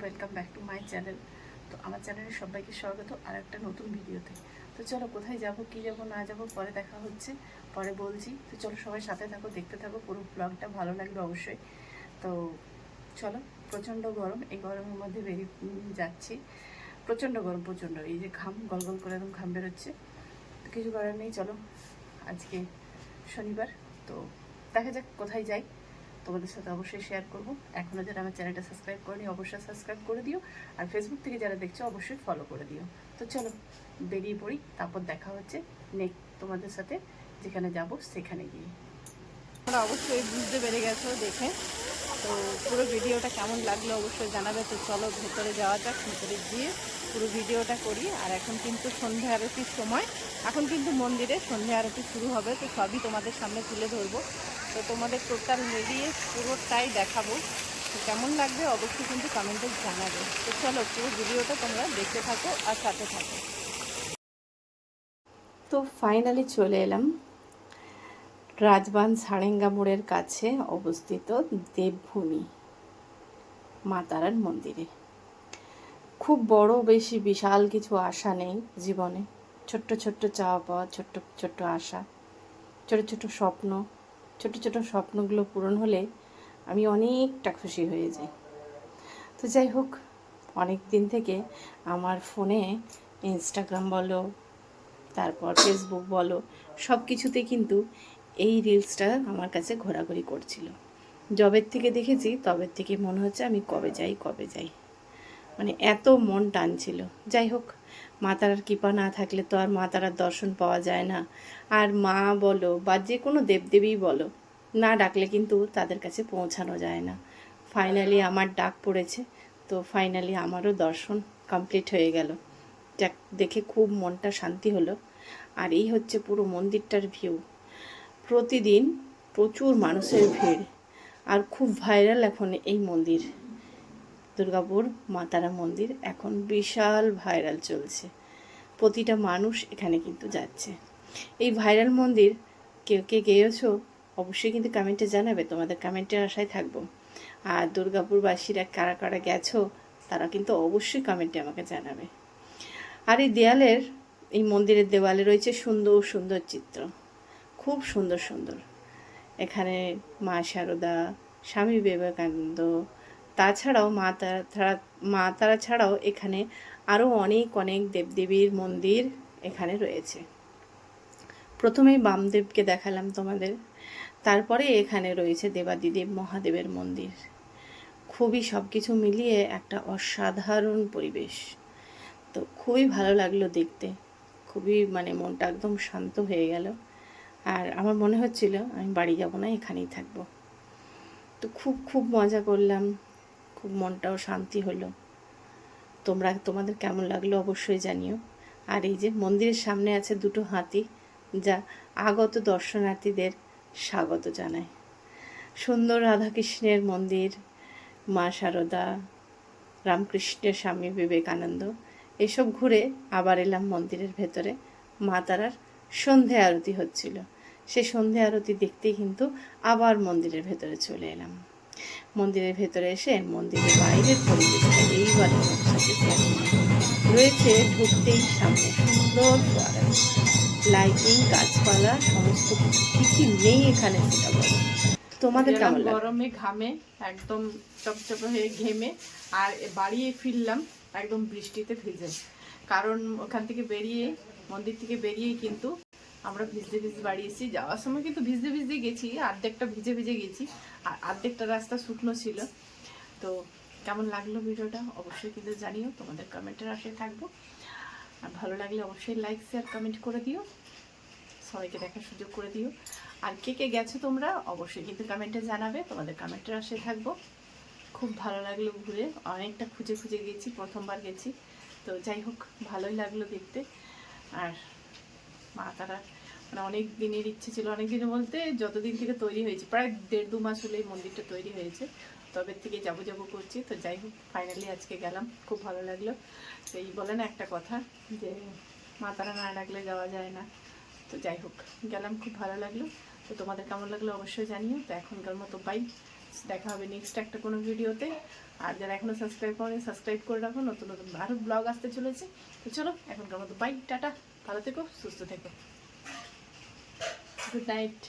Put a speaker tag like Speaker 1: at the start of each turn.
Speaker 1: Welcome back to my channel. তো আমার চ্যানেলে সবাইকে স্বাগত আর একটা নতুন ভিডিওতে। তো চলো কোথায় যাব কি যাব না যাব পরে দেখা হচ্ছে, পরে বলছি। তো চলো সবাই সাথে থাকো, দেখতে থাকো পুরো ব্লগটা, ভালো লাগবে অবশ্যই। তো চলো, প্রচণ্ড গরম, এই গরমের মধ্যে বেরিয়ে যাচ্ছি। প্রচণ্ড গরম, প্রচণ্ড, এই যে ঘাম গলগল করে একদম ঘাম বেরোচ্ছে। তো কিছু করার নেই, চলো আজকে শনিবার, তো দেখা যাক কোথায় যাই, তোমাদের সাথে অবশ্যই শেয়ার করব। এখনও যারা আমার চ্যানেলটা সাবস্ক্রাইব করেনি অবশ্যই সাবস্ক্রাইব করে দিও, আর ফেসবুক থেকে যারা দেখছো অবশ্যই ফলো করে দিও। তো চলো বেরিয়ে পড়ি, তারপর দেখা হচ্ছে নেক্সট তোমাদের সাথে যেখানে যাব সেখানে গিয়ে। তোমরা অবশ্যই বুঝতে পেরে গেছো দেখে। তো পুরো ভিডিওটা কেমন লাগলো অবশ্যই জানাবে। তো চলো ভেতরে যাওয়া যাক, ভেতরে গিয়ে পুরো ভিডিওটা করি। আর এখন কিন্তু সন্ধ্যা আরতির সময়, এখন কিন্তু মন্দিরে সন্ধ্যা আরতি শুরু হবে, তো সবই তোমাদের সামনে তুলে ধরবো। তো তোমাদের টোটাল মিলিয়ে পুরোটাই দেখাবো। তো কেমন লাগবে অবশ্যই কিন্তু কমেন্টে জানাবে। তো চলো পুরো ভিডিওটা তোমরা দেখতে থাকো আর সাথে থাকো। তো ফাইনালি চলে এলাম রাজবান সারেঙ্গা মোড়ের কাছে অবস্থিত দেবভূমি মা তারার মন্দিরে। খুব বড় বেশি বিশাল কিছু আশা নেই জীবনে, ছোট্ট ছোট্ট চাওয়া পাওয়া, ছোট্ট ছোট্ট আশা, ছোট ছোট স্বপ্ন। ছোট ছোট স্বপ্নগুলো পূরণ হলে আমি অনেকটা খুশি হয়ে যাই। তো যাই হোক, অনেক দিন থেকে আমার ফোনে ইনস্টাগ্রাম বলো, তারপর ফেসবুক বলো, সব কিছুতে কিন্তু এই রিলসটা আমার কাছে ঘোরাঘুরি করছিল। যবের থেকে দেখেছি তবের থেকে মনে হচ্ছে আমি কবে যাই কবে যাই, মানে এত মন টানছিল। যাই হোক, মা তারার কৃপা না থাকলে তো আর মা তারার দর্শন পাওয়া যায় না। আর মা বলো বা যে কোনো দেবদেবী বলো, না ডাকলে কিন্তু তাদের কাছে পৌঁছানো যায় না। ফাইনালি আমার ডাক পড়েছে, তো ফাইনালি আমারও দর্শন কমপ্লিট হয়ে গেল। যাক, দেখে খুব মনটা শান্তি হলো। আর এই হচ্ছে পুরো মন্দিরটার ভিউ। প্রতিদিন প্রচুর মানুষের ভিড়, আর খুব ভাইরাল এখন এই মন্দির। দুর্গাপুর মা তারা মন্দির এখন বিশাল ভাইরাল চলছে, প্রতিটা মানুষ এখানে কিন্তু যাচ্ছে। এই ভাইরাল মন্দির কে কে গিয়েছো অবশ্যই কিন্তু কমেন্টে জানাবে, তোমাদের কমেন্টের আশায় থাকবো। আর দুর্গাপুরবাসীরা কারা কারা গেছো তারা কিন্তু অবশ্যই কমেন্টে আমাকে জানাবে। আর এই দেয়ালের, এই মন্দিরের দেওয়ালে রয়েছে সুন্দর সুন্দর চিত্র, খুব সুন্দর সুন্দর। এখানে মা শারদা, স্বামী বিবেকানন্দ, তাছাড়াও মা তারা ছাড়াও এখানে আরও অনেক অনেক দেবদেবীর মন্দির এখানে রয়েছে। প্রথমেই বামদেবকে দেখালাম তোমাদের, তারপরে এখানে রয়েছে দেবাদিদেব মহাদেবের মন্দির। খুবই সব কিছু মিলিয়ে একটা অসাধারণ পরিবেশ। তো খুবই ভালো লাগলো দেখতে, খুবই মানে মনটা একদম শান্ত হয়ে গেল। আর আমার মনে হচ্ছিল আমি বাড়ি যাব না, এখানেই থাকবো। তো খুব খুব মজা করলাম, খুব মনটাও শান্তি হলো। তোমাদের কেমন লাগলো অবশ্যই জানিও। আর এই যে মন্দিরের সামনে আছে দুটো হাতি, যা আগত দর্শনার্থীদের স্বাগত জানায়। সুন্দর রাধাকৃষ্ণের মন্দির, মা শারদা, রামকৃষ্ণের স্বামী বিবেকানন্দ, এসব ঘুরে আবার এলাম মন্দিরের ভেতরে। মা তারার সন্ধে আরতি হচ্ছিল, সে সন্ধে আরতি দেখতেই কিন্তু আবার মন্দিরের ভেতরে চলে এলাম। মন্দিরের ভেতরে এসে মন্দিরের বাইরের পরিবেশটা এইবার রয়েছে। ঢুকতেই সামনে সুন্দর ফোয়ারা, লাইটিং, গাছপালা, সমস্ত কি কি নেই এখানে সেটা বলো। তোমাদের কেমন লাগে? গরমে ঘামে একদম চপচপে হয়ে ঘেমে, আর বাড়ি ফিরলাম একদম বৃষ্টিতে ভিজে। কারণ ওখান থেকে বেরিয়ে, মন্দির থেকে বেরিয়েই কিন্তু আমরা ভিজতে ভিজতে বাড়ি এসেছি। যাওয়ার সময় কিন্তু ভিজতে ভিজতে গেছি, অর্ধেকটা ভিজে ভিজে গেছি, আর অর্ধেকটা রাস্তা শুকনো ছিল। তো কেমন লাগলো ভিডিওটা অবশ্যই কিন্তু জানিও, তোমাদের কমেন্টের আশায় থাকবো। আর ভালো লাগলে অবশ্যই লাইক শেয়ার কমেন্ট করে দিও, সবাইকে দেখার সুযোগ করে দিও। আর কে কে গেছো তোমরা অবশ্যই কিন্তু কমেন্টে জানাবে, তোমাদের কমেন্টের আশায় থাকবো। খুব ভালো লাগলো ঘুরে, অনেকটা খুঁজে খুঁজে গেছি, প্রথমবার গেছি। তো যাই হোক, ভালোই লাগলো দেখতে। আর মা তারা মানে অনেক দিনের ইচ্ছে ছিল, অনেক দিনে বলতে যতদিন থেকে তৈরি হয়েছে, প্রায় 1.5-2 মাস হলে এই মন্দিরটা তৈরি হয়েছে, তবে থেকে যাবো যাবো করছি। তো যাই হোক, ফাইনালি আজকে গেলাম, খুব ভালো লাগলো। তো এই বলে না একটা কথা যে মা তারা না ডাকলে যাওয়া যায় না। তো যাই হোক, গেলাম, খুব ভালো লাগলো। তো তোমাদের কেমন লাগলো অবশ্যই জানিও। তো এখনকার মতো বাই, দেখা হবে নেক্সট একটা কোনো ভিডিওতে। আর যারা এখনও সাবস্ক্রাইব করেনি সাবস্ক্রাইব করে রাখো, নতুন নতুন আরও ব্লগ আসতে চলেছে। তো চলো এখনকার মতো বাই, টাটা, ভালো থেকো, সুস্থ থেকো, গুড নাইট।